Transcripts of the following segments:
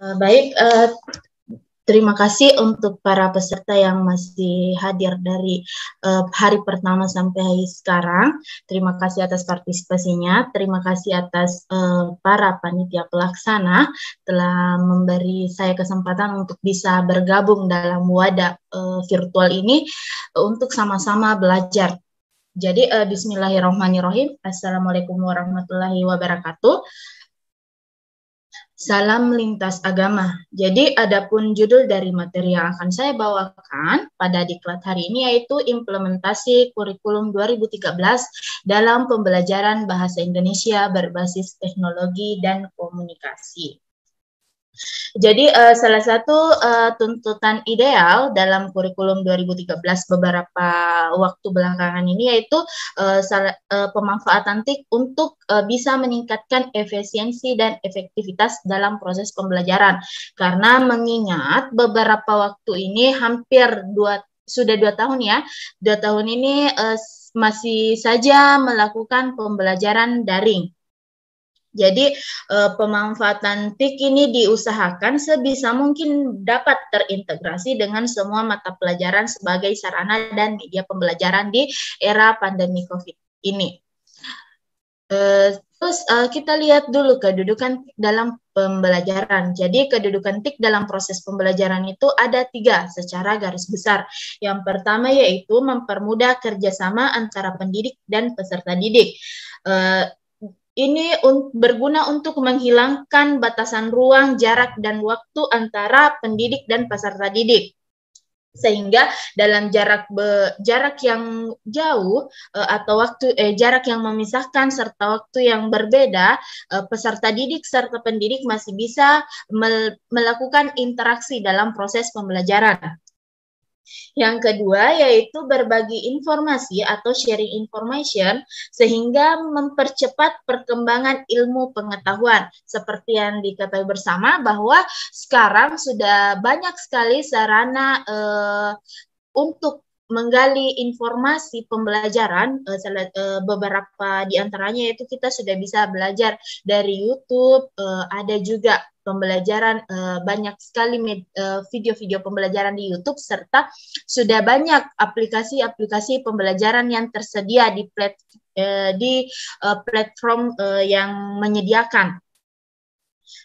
Baik, terima kasih untuk para peserta yang masih hadir dari hari pertama sampai sekarang. Terima kasih atas partisipasinya. Terima kasih atas para panitia pelaksana telah memberi saya kesempatan untuk bisa bergabung dalam wadah virtual ini untuk sama-sama belajar. Jadi, bismillahirrahmanirrahim. Assalamualaikum warahmatullahi wabarakatuh. Salam lintas agama. Jadi, adapun judul dari materi yang akan saya bawakan pada diklat hari ini yaitu implementasi kurikulum 2013 dalam pembelajaran bahasa Indonesia berbasis teknologi dan komunikasi. Jadi salah satu tuntutan ideal dalam kurikulum 2013 beberapa waktu belakangan ini yaitu pemanfaatan TIK untuk bisa meningkatkan efisiensi dan efektivitas dalam proses pembelajaran. Karena mengingat beberapa waktu ini hampir sudah 2 tahun ya, 2 tahun ini masih saja melakukan pembelajaran daring. Jadi pemanfaatan TIK ini diusahakan sebisa mungkin dapat terintegrasi dengan semua mata pelajaran sebagai sarana dan media pembelajaran di era pandemi COVID ini. Terus kita lihat dulu kedudukan dalam pembelajaran. Jadi kedudukan TIK dalam proses pembelajaran itu ada 3 secara garis besar. Yang pertama yaitu mempermudah kerjasama antara pendidik dan peserta didik. Ini berguna untuk menghilangkan batasan ruang, jarak, dan waktu antara pendidik dan peserta didik. Sehingga dalam jarak yang jauh atau jarak yang memisahkan serta waktu yang berbeda, peserta didik serta pendidik masih bisa melakukan interaksi dalam proses pembelajaran. Yang kedua yaitu berbagi informasi atau sharing information sehingga mempercepat perkembangan ilmu pengetahuan. Seperti yang diketahui bersama bahwa sekarang sudah banyak sekali sarana untuk menggali informasi pembelajaran, beberapa di antaranya itu kita sudah bisa belajar dari YouTube, ada juga pembelajaran banyak sekali video-video pembelajaran di YouTube serta sudah banyak aplikasi-aplikasi pembelajaran yang tersedia di platform yang menyediakan.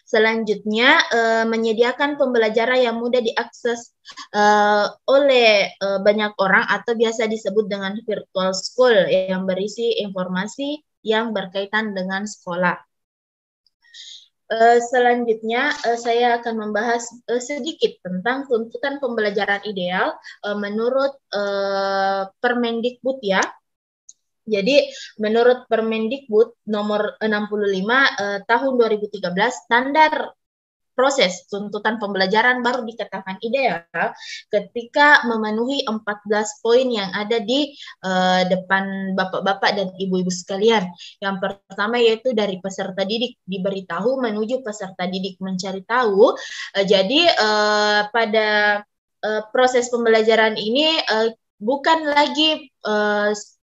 Selanjutnya, menyediakan pembelajaran yang mudah diakses oleh banyak orang atau biasa disebut dengan virtual school yang berisi informasi yang berkaitan dengan sekolah. Selanjutnya, saya akan membahas sedikit tentang tuntutan pembelajaran ideal menurut Permendikbud ya. Jadi menurut Permendikbud nomor 65 tahun 2013, standar proses tuntutan pembelajaran baru dikatakan ideal ketika memenuhi 14 poin yang ada di depan bapak-bapak dan ibu-ibu sekalian. Yang pertama yaitu dari peserta didik diberitahu menuju peserta didik mencari tahu. Jadi pada proses pembelajaran ini bukan lagi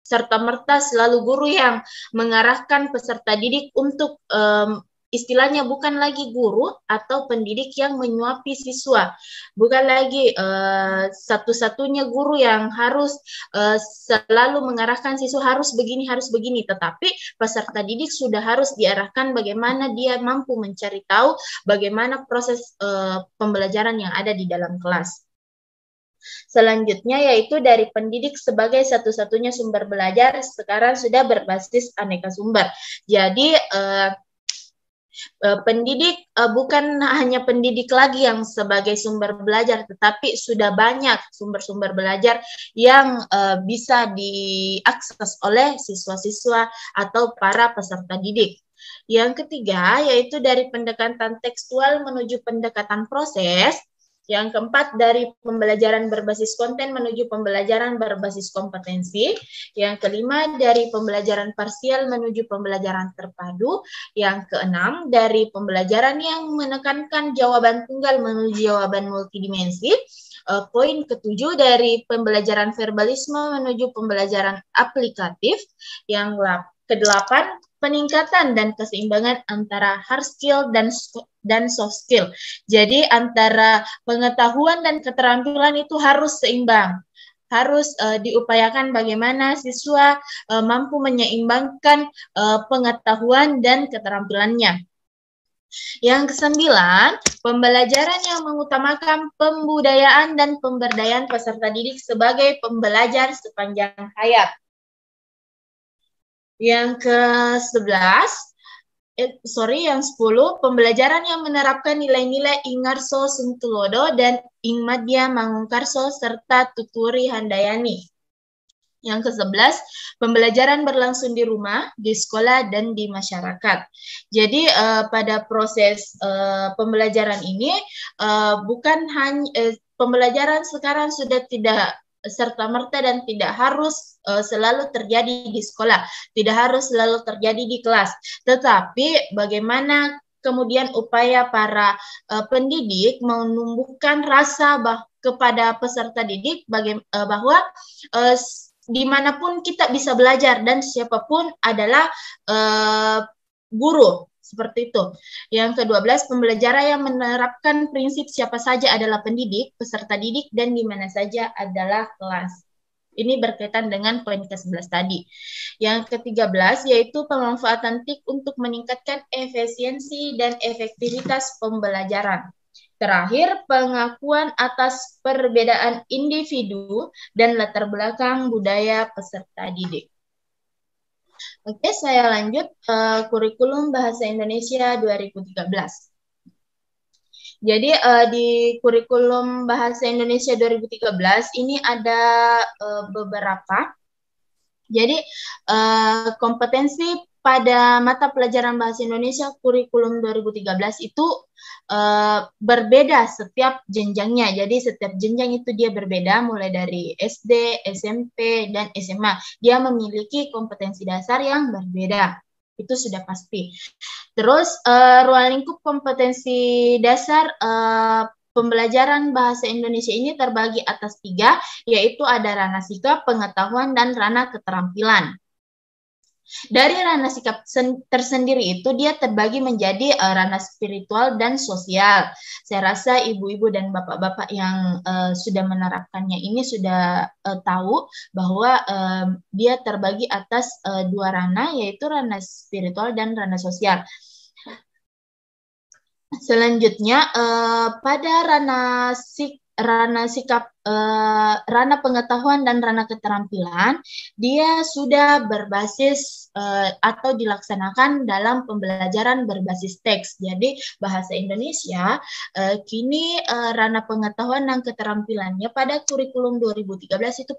serta-merta selalu guru yang mengarahkan peserta didik untuk istilahnya bukan lagi guru atau pendidik yang menyuapi siswa. Bukan lagi satu-satunya guru yang harus selalu mengarahkan siswa harus begini, tetapi peserta didik sudah harus diarahkan bagaimana dia mampu mencari tahu bagaimana proses pembelajaran yang ada di dalam kelas. Selanjutnya yaitu dari pendidik sebagai satu-satunya sumber belajar sekarang sudah berbasis aneka sumber. Jadi pendidik bukan hanya pendidik lagi yang sebagai sumber belajar, tetapi sudah banyak sumber-sumber belajar yang bisa diakses oleh siswa-siswa atau para peserta didik. Yang ketiga yaitu dari pendekatan tekstual menuju pendekatan proses. Yang keempat, dari pembelajaran berbasis konten menuju pembelajaran berbasis kompetensi. Yang kelima, dari pembelajaran parsial menuju pembelajaran terpadu. Yang keenam, dari pembelajaran yang menekankan jawaban tunggal menuju jawaban multidimensi. Poin ketujuh, dari pembelajaran verbalisme menuju pembelajaran aplikatif. Yang kedelapan, peningkatan dan keseimbangan antara hard skill dan soft skill. Jadi antara pengetahuan dan keterampilan itu harus seimbang. Harus diupayakan bagaimana siswa mampu menyeimbangkan pengetahuan dan keterampilannya. Yang kesembilan, pembelajaran yang mengutamakan pembudayaan dan pemberdayaan peserta didik sebagai pembelajar sepanjang hayat. Yang ke-11, yang 10, pembelajaran yang menerapkan nilai-nilai Ingarso Suntulodo dan Ingmadya Mangungkarso serta Tuturi Handayani. Yang ke-11, pembelajaran berlangsung di rumah, di sekolah, dan di masyarakat. Jadi pada proses pembelajaran ini bukan hanya pembelajaran sekarang sudah tidak serta-merta dan tidak harus selalu terjadi di sekolah, tidak harus selalu terjadi di kelas. Tetapi bagaimana kemudian upaya para pendidik menumbuhkan rasa kepada peserta didik bahwa dimanapun kita bisa belajar dan siapapun adalah guru, seperti itu. Yang ke-12, pembelajaran yang menerapkan prinsip siapa saja adalah pendidik, peserta didik, dan di mana saja adalah kelas. Ini berkaitan dengan poin ke-11 tadi. Yang ke-13 yaitu pemanfaatan TIK untuk meningkatkan efisiensi dan efektivitas pembelajaran. Terakhir, pengakuan atas perbedaan individu dan latar belakang budaya peserta didik. Oke, saya lanjut kurikulum Bahasa Indonesia 2013. Jadi di kurikulum Bahasa Indonesia 2013 ini ada beberapa. Jadi kompetensi pada mata pelajaran Bahasa Indonesia kurikulum 2013 itu berbeda setiap jenjangnya. Jadi setiap jenjang itu dia berbeda, mulai dari SD, SMP, dan SMA. Dia memiliki kompetensi dasar yang berbeda. Itu sudah pasti. Terus ruang lingkup kompetensi dasar pembelajaran Bahasa Indonesia ini terbagi atas 3, yaitu ada ranah sikap, pengetahuan, dan ranah keterampilan. Dari ranah sikap tersendiri itu dia terbagi menjadi ranah spiritual dan sosial. Saya rasa ibu-ibu dan bapak-bapak yang sudah menerapkannya ini sudah tahu bahwa dia terbagi atas 2 ranah, yaitu ranah spiritual dan ranah sosial. Selanjutnya pada ranah sikap, ranah pengetahuan dan ranah keterampilan, dia sudah berbasis atau dilaksanakan dalam pembelajaran berbasis teks. Jadi bahasa Indonesia kini ranah pengetahuan dan keterampilannya pada kurikulum 2013 itu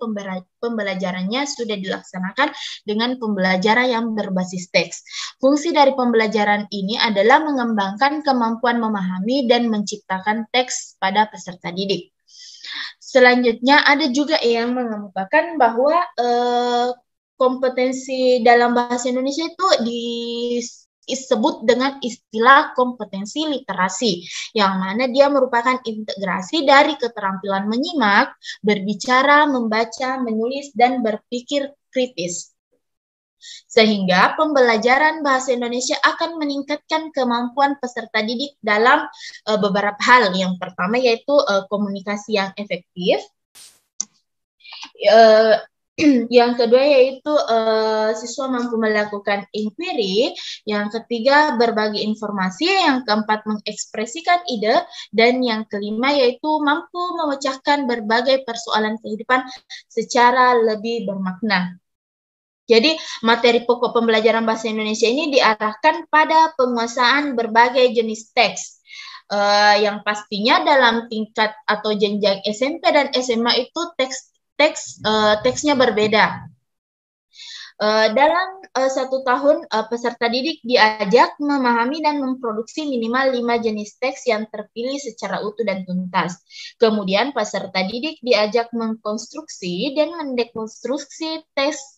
pembelajarannya sudah dilaksanakan dengan pembelajaran yang berbasis teks. Fungsi dari pembelajaran ini adalah mengembangkan kemampuan memahami dan menciptakan teks pada peserta didik. Selanjutnya ada juga yang mengemukakan bahwa kompetensi dalam bahasa Indonesia itu disebut dengan istilah kompetensi literasi, yang mana dia merupakan integrasi dari keterampilan menyimak, berbicara, membaca, menulis, dan berpikir kritis. Sehingga pembelajaran bahasa Indonesia akan meningkatkan kemampuan peserta didik dalam beberapa hal. Yang pertama yaitu komunikasi yang efektif. Yang kedua yaitu siswa mampu melakukan inquiry. Yang ketiga berbagi informasi. Yang keempat mengekspresikan ide. Dan yang kelima yaitu mampu memecahkan berbagai persoalan kehidupan secara lebih bermakna. Jadi materi pokok pembelajaran bahasa Indonesia ini diarahkan pada penguasaan berbagai jenis teks. Yang pastinya dalam tingkat atau jenjang SMP dan SMA itu teksnya berbeda. Dalam 1 tahun peserta didik diajak memahami dan memproduksi minimal 5 jenis teks yang terpilih secara utuh dan tuntas. Kemudian peserta didik diajak mengkonstruksi dan mendekonstruksi teks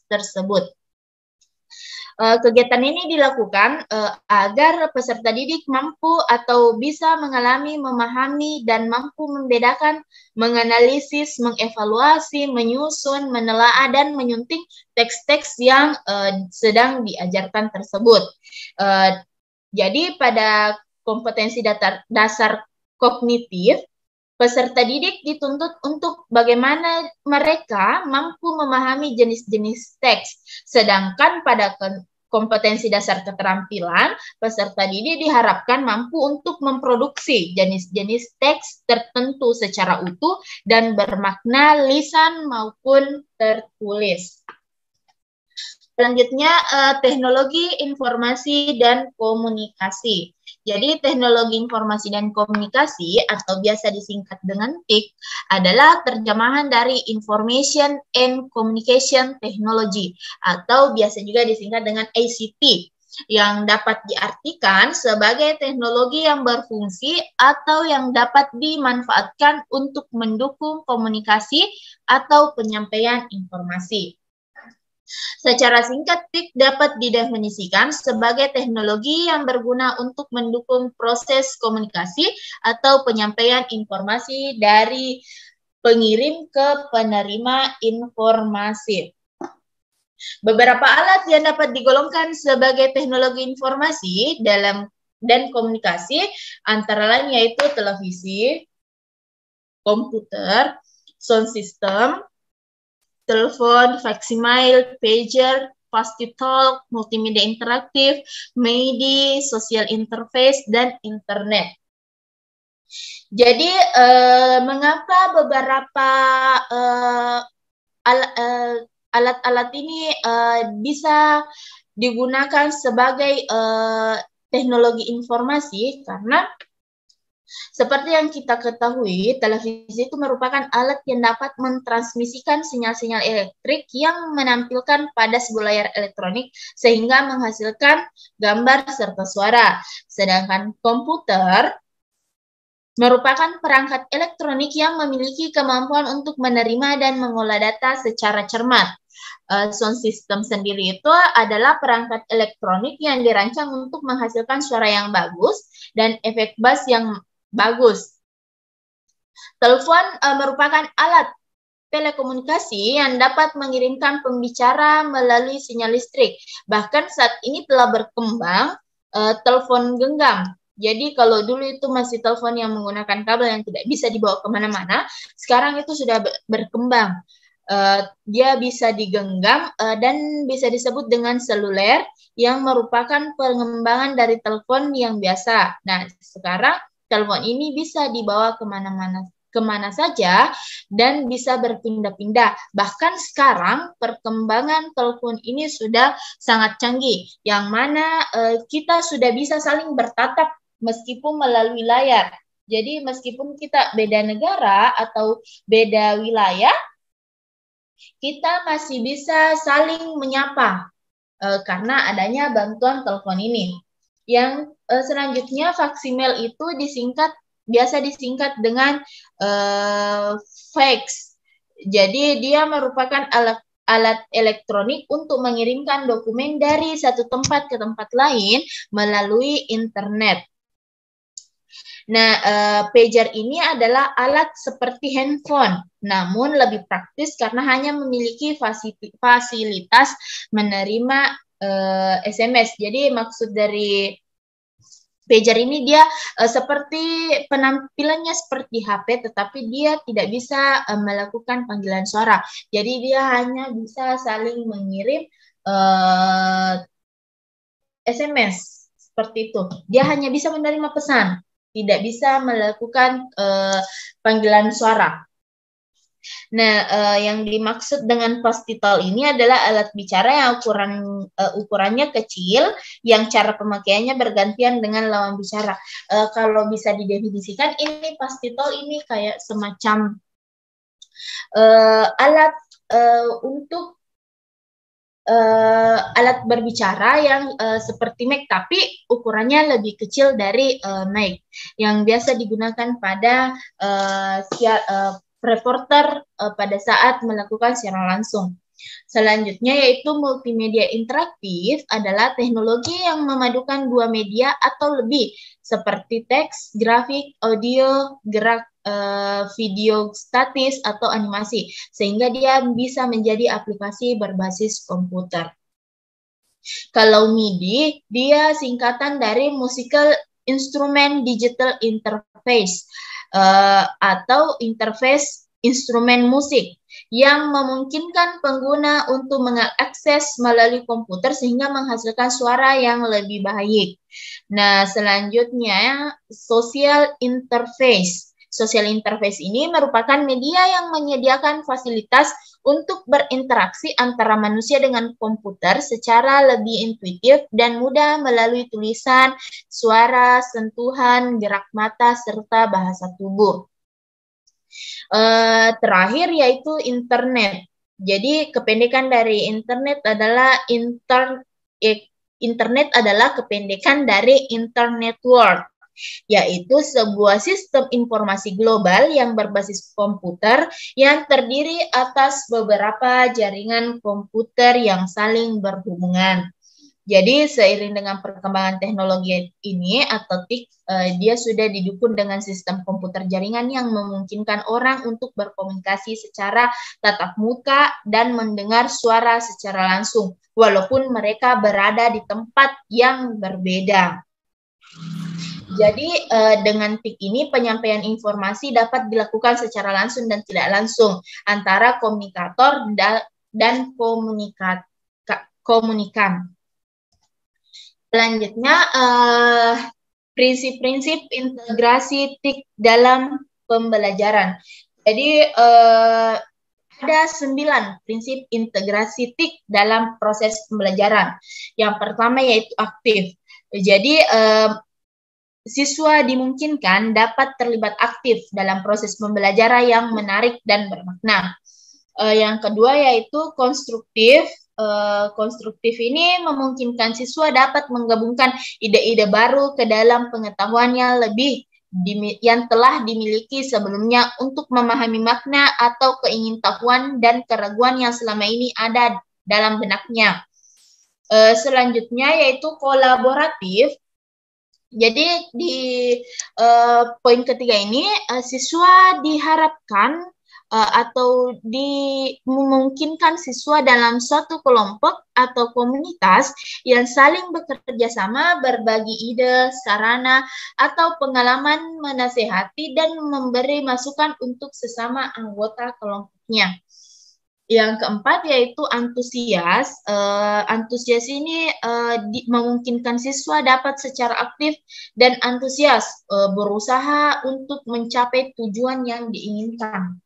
tersebut. Kegiatan ini dilakukan agar peserta didik mampu atau bisa mengalami, memahami, dan mampu membedakan, menganalisis, mengevaluasi, menyusun, menelaah, dan menyunting teks-teks yang sedang diajarkan tersebut. Jadi pada kompetensi dasar kognitif, peserta didik dituntut untuk bagaimana mereka mampu memahami jenis-jenis teks. Sedangkan pada kompetensi dasar keterampilan, peserta didik diharapkan mampu untuk memproduksi jenis-jenis teks tertentu secara utuh dan bermakna lisan maupun tertulis. Selanjutnya, teknologi informasi dan komunikasi. Jadi teknologi informasi dan komunikasi atau biasa disingkat dengan TIK adalah terjemahan dari Information and Communication Technology atau biasa juga disingkat dengan ICT yang dapat diartikan sebagai teknologi yang berfungsi atau yang dapat dimanfaatkan untuk mendukung komunikasi atau penyampaian informasi. Secara singkat, TIK dapat didefinisikan sebagai teknologi yang berguna untuk mendukung proses komunikasi atau penyampaian informasi dari pengirim ke penerima informasi. Beberapa alat yang dapat digolongkan sebagai teknologi informasi dan komunikasi antara lain yaitu televisi, komputer, sound system, telepon, faksimiles, pager, fast-to-talk, multimedia interaktif, MIDI, social interface, dan internet. Jadi, mengapa beberapa alat-alat ini bisa digunakan sebagai teknologi informasi? Karena seperti yang kita ketahui, televisi itu merupakan alat yang dapat mentransmisikan sinyal-sinyal elektrik yang menampilkan pada sebuah layar elektronik sehingga menghasilkan gambar serta suara. Sedangkan komputer merupakan perangkat elektronik yang memiliki kemampuan untuk menerima dan mengolah data secara cermat. Sound system sendiri itu adalah perangkat elektronik yang dirancang untuk menghasilkan suara yang bagus dan efek bass yang bagus. Telepon merupakan alat telekomunikasi yang dapat mengirimkan pembicara melalui sinyal listrik. Bahkan saat ini telah berkembang telepon genggam. Jadi kalau dulu itu masih telepon yang menggunakan kabel yang tidak bisa dibawa kemana-mana, sekarang itu sudah berkembang. Dia bisa digenggam dan bisa disebut dengan seluler yang merupakan pengembangan dari telepon yang biasa. Nah, sekarang telepon ini bisa dibawa kemana saja dan bisa berpindah-pindah. Bahkan sekarang perkembangan telepon ini sudah sangat canggih, yang mana kita sudah bisa saling bertatap meskipun melalui layar. Jadi meskipun kita beda negara atau beda wilayah, kita masih bisa saling menyapa karena adanya bantuan telepon ini. Yang selanjutnya faksimil itu biasa disingkat dengan fax. Jadi dia merupakan alat elektronik untuk mengirimkan dokumen dari satu tempat ke tempat lain melalui internet. Nah, pager ini adalah alat seperti handphone, namun lebih praktis karena hanya memiliki fasilitas menerima SMS. Jadi maksud dari pager ini dia seperti penampilannya seperti HP, tetapi dia tidak bisa melakukan panggilan suara. Jadi dia hanya bisa saling mengirim SMS seperti itu. Dia hanya bisa menerima pesan, tidak bisa melakukan panggilan suara. Nah, yang dimaksud dengan postital ini adalah alat bicara yang ukurannya kecil, yang cara pemakaiannya bergantian dengan lawan bicara. Kalau bisa didefinisikan, ini postital ini kayak semacam alat untuk alat berbicara yang seperti mic, tapi ukurannya lebih kecil dari mic, yang biasa digunakan pada reporter pada saat melakukan siaran langsung. Selanjutnya yaitu multimedia interaktif adalah teknologi yang memadukan dua media atau lebih seperti teks, grafik, audio, gerak, video statis atau animasi sehingga dia bisa menjadi aplikasi berbasis komputer. Kalau MIDI dia singkatan dari Musical Instrument Digital Interface atau interface instrumen musik yang memungkinkan pengguna untuk mengakses melalui komputer sehingga menghasilkan suara yang lebih baik. Nah, selanjutnya social interface. Social interface ini merupakan media yang menyediakan fasilitas untuk berinteraksi antara manusia dengan komputer secara lebih intuitif dan mudah melalui tulisan, suara, sentuhan, gerak mata, serta bahasa tubuh. Terakhir yaitu internet. Jadi kependekan dari internet adalah internet adalah kependekan dari Internet World, yaitu sebuah sistem informasi global yang berbasis komputer yang terdiri atas beberapa jaringan komputer yang saling berhubungan. Jadi seiring dengan perkembangan teknologi ini atau TIK, dia sudah didukung dengan sistem komputer jaringan yang memungkinkan orang untuk berkomunikasi secara tatap muka dan mendengar suara secara langsung, walaupun mereka berada di tempat yang berbeda. Jadi dengan TIK ini penyampaian informasi dapat dilakukan secara langsung dan tidak langsung antara komunikator dan komunikan. Selanjutnya, prinsip-prinsip integrasi TIK dalam pembelajaran. Jadi, ada 9 prinsip integrasi TIK dalam proses pembelajaran. Yang pertama yaitu aktif. Jadi, siswa dimungkinkan dapat terlibat aktif dalam proses pembelajaran yang menarik dan bermakna. Yang kedua yaitu konstruktif. Konstruktif ini memungkinkan siswa dapat menggabungkan ide-ide baru ke dalam pengetahuan yang telah dimiliki sebelumnya untuk memahami makna atau keingintahuan dan keraguan yang selama ini ada dalam benaknya. Selanjutnya yaitu kolaboratif. Jadi di poin ketiga ini siswa diharapkan atau dimungkinkan siswa dalam suatu kelompok atau komunitas yang saling bekerja sama, berbagi ide, sarana, atau pengalaman menasehati dan memberi masukan untuk sesama anggota kelompoknya. Yang keempat yaitu antusias. Antusias ini memungkinkan siswa dapat secara aktif dan antusias berusaha untuk mencapai tujuan yang diinginkan.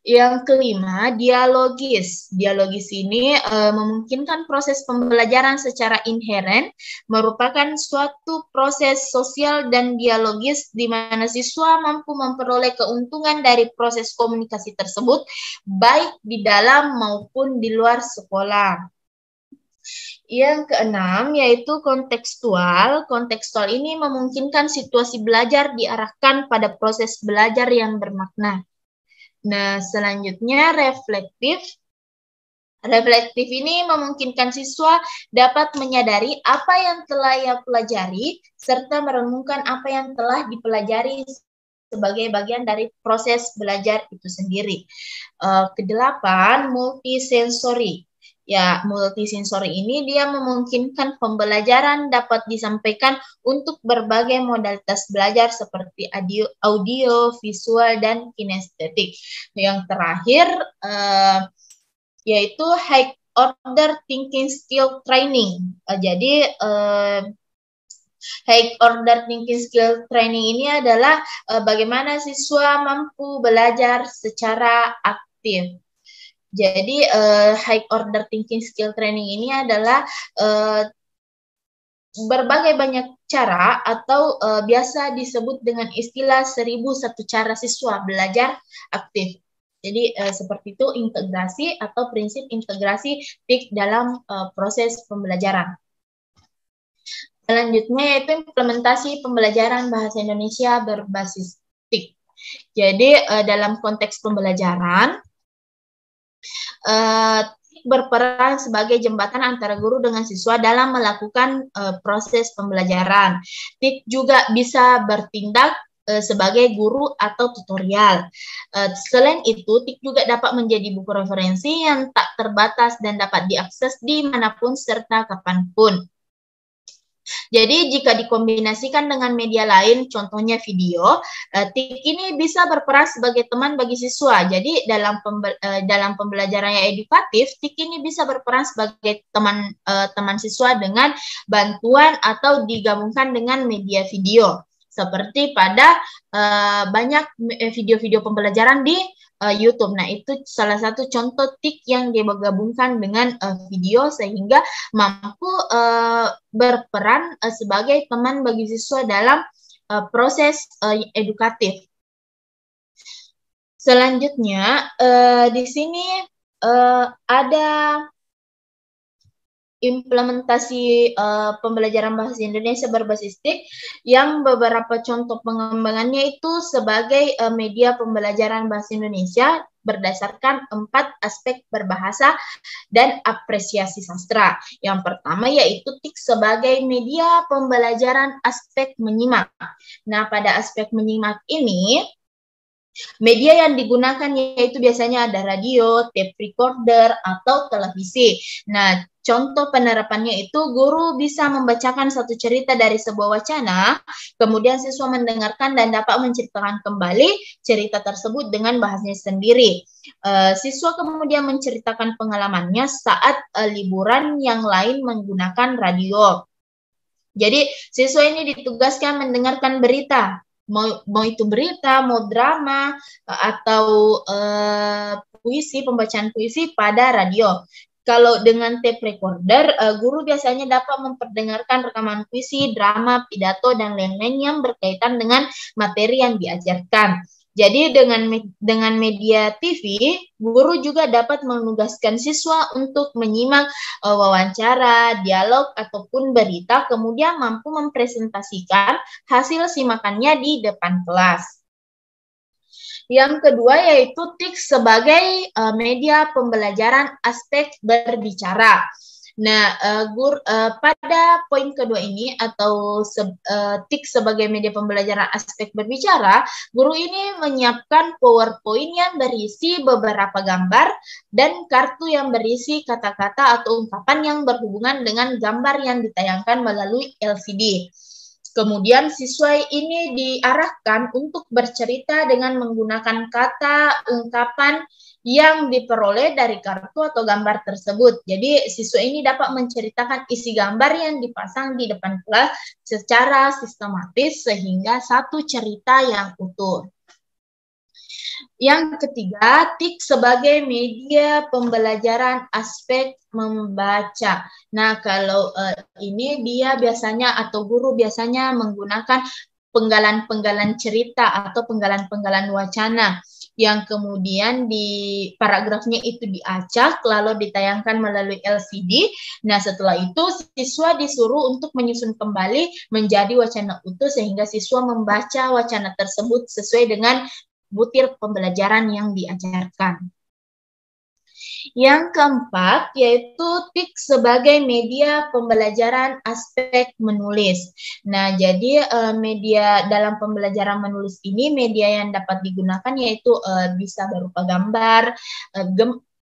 Yang kelima, dialogis. Dialogis ini memungkinkan proses pembelajaran secara inheren, merupakan suatu proses sosial dan dialogis di mana siswa mampu memperoleh keuntungan dari proses komunikasi tersebut, baik di dalam maupun di luar sekolah. Yang keenam yaitu kontekstual. Kontekstual ini memungkinkan situasi belajar diarahkan pada proses belajar yang bermakna. Nah, selanjutnya reflektif. Reflektif ini memungkinkan siswa dapat menyadari apa yang telah ia pelajari serta merenungkan apa yang telah dipelajari sebagai bagian dari proses belajar itu sendiri. Kedelapan, multisensori. Ya, multisensori ini dia memungkinkan pembelajaran dapat disampaikan untuk berbagai modalitas belajar seperti audio, visual, dan kinestetik. Yang terakhir yaitu high order thinking skill training. Jadi high order thinking skill training ini adalah bagaimana siswa mampu belajar secara aktif. Jadi high order thinking skill training ini adalah berbagai banyak cara atau biasa disebut dengan istilah 1001 cara siswa belajar aktif. Jadi seperti itu integrasi atau prinsip integrasi TIK dalam proses pembelajaran. Selanjutnya yaitu implementasi pembelajaran bahasa Indonesia berbasis TIK. Jadi dalam konteks pembelajaran Berperan sebagai jembatan antara guru dengan siswa dalam melakukan proses pembelajaran. TIK juga bisa bertindak sebagai guru atau tutorial. Selain itu, TIK juga dapat menjadi buku referensi yang tak terbatas dan dapat diakses dimanapun serta kapanpun. Jadi jika dikombinasikan dengan media lain, contohnya video, TIK ini bisa berperan sebagai teman bagi siswa. Jadi dalam pembelajaran yang edukatif, TIK ini bisa berperan sebagai teman siswa dengan bantuan atau digabungkan dengan media video. Seperti pada banyak video-video pembelajaran di YouTube. Nah, itu salah satu contoh TIK yang digabungkan dengan video sehingga mampu berperan sebagai teman bagi siswa dalam proses edukatif. Selanjutnya, di sini ada implementasi pembelajaran bahasa Indonesia berbasis TIK yang beberapa contoh pengembangannya itu sebagai media pembelajaran bahasa Indonesia berdasarkan 4 aspek berbahasa dan apresiasi sastra. Yang pertama yaitu TIK sebagai media pembelajaran aspek menyimak. Nah, pada aspek menyimak ini, media yang digunakan yaitu biasanya ada radio, tape recorder, atau televisi. Nah, contoh penerapannya itu guru bisa membacakan satu cerita dari sebuah wacana, kemudian siswa mendengarkan dan dapat menceritakan kembali cerita tersebut dengan bahasanya sendiri. Siswa kemudian menceritakan pengalamannya saat liburan yang lain menggunakan radio. Jadi, siswa ini ditugaskan mendengarkan berita, mau itu berita, mau drama, atau puisi, pembacaan puisi pada radio. Kalau dengan tape recorder, guru biasanya dapat memperdengarkan rekaman puisi, drama, pidato, dan lain-lain yang berkaitan dengan materi yang diajarkan. Jadi dengan media TV, guru juga dapat menugaskan siswa untuk menyimak wawancara, dialog, ataupun berita, kemudian mampu mempresentasikan hasil simakannya di depan kelas. Yang kedua yaitu TIK sebagai media pembelajaran aspek berbicara. Nah, pada poin kedua ini atau TIK sebagai media pembelajaran aspek berbicara, guru ini menyiapkan PowerPoint yang berisi beberapa gambar dan kartu yang berisi kata-kata atau ungkapan yang berhubungan dengan gambar yang ditayangkan melalui LCD. Kemudian siswa ini diarahkan untuk bercerita dengan menggunakan kata, ungkapan yang diperoleh dari kartu atau gambar tersebut. Jadi siswa ini dapat menceritakan isi gambar yang dipasang di depan kelas secara sistematis sehingga satu cerita yang utuh. Yang ketiga, TIK sebagai media pembelajaran aspek membaca. Nah, kalau ini dia biasanya atau guru biasanya menggunakan penggalan-penggalan cerita atau penggalan-penggalan wacana yang kemudian di paragrafnya itu diacak lalu ditayangkan melalui LCD. Nah, setelah itu siswa disuruh untuk menyusun kembali menjadi wacana utuh sehingga siswa membaca wacana tersebut sesuai dengan butir pembelajaran yang diajarkan. Yang keempat yaitu TIK sebagai media pembelajaran aspek menulis. Nah, jadi media dalam pembelajaran menulis ini media yang dapat digunakan yaitu bisa berupa gambar,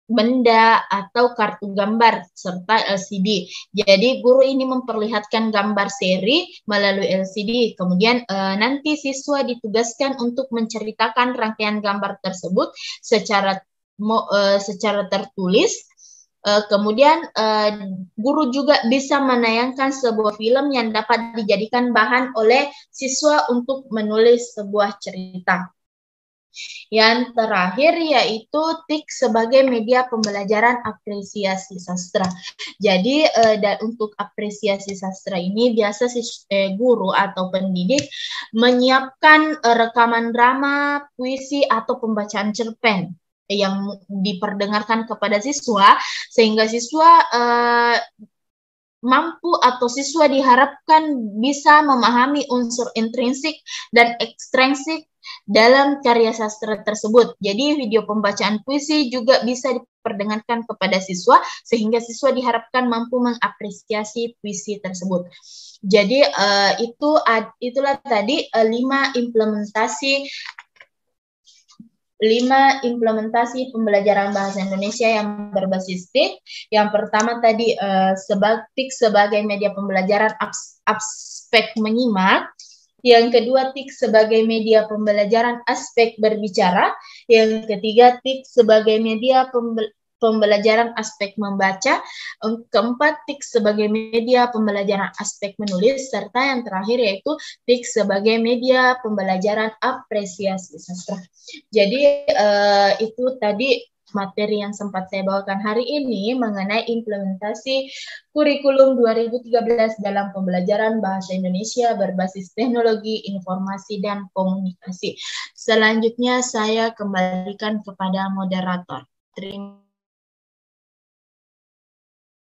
benda atau kartu gambar serta LCD. Jadi guru ini memperlihatkan gambar seri melalui LCD. Kemudian nanti siswa ditugaskan untuk menceritakan rangkaian gambar tersebut secara tertulis. Kemudian guru juga bisa menayangkan sebuah film yang dapat dijadikan bahan oleh siswa untuk menulis sebuah cerita. Yang terakhir yaitu TIK sebagai media pembelajaran apresiasi sastra. Jadi untuk apresiasi sastra ini biasa guru atau pendidik menyiapkan rekaman drama, puisi atau pembacaan cerpen yang diperdengarkan kepada siswa sehingga siswa mampu atau siswa diharapkan bisa memahami unsur intrinsik dan ekstrinsik dalam karya sastra tersebut. Jadi video pembacaan puisi juga bisa diperdengarkan kepada siswa sehingga siswa diharapkan mampu mengapresiasi puisi tersebut. Jadi itulah tadi 5 implementasi pembelajaran bahasa Indonesia yang berbasis TIK. Yang pertama tadi TIK sebagai media pembelajaran aspek menyimak. Yang kedua, TIK sebagai media pembelajaran aspek berbicara. Yang ketiga, TIK sebagai media pembelajaran aspek membaca. Keempat, TIK sebagai media pembelajaran aspek menulis. Serta yang terakhir yaitu TIK sebagai media pembelajaran apresiasi sastra. Jadi itu tadi materi yang sempat saya bawakan hari ini mengenai implementasi kurikulum 2013 dalam pembelajaran bahasa Indonesia berbasis teknologi informasi dan komunikasi. Selanjutnya saya kembalikan kepada moderator. Terima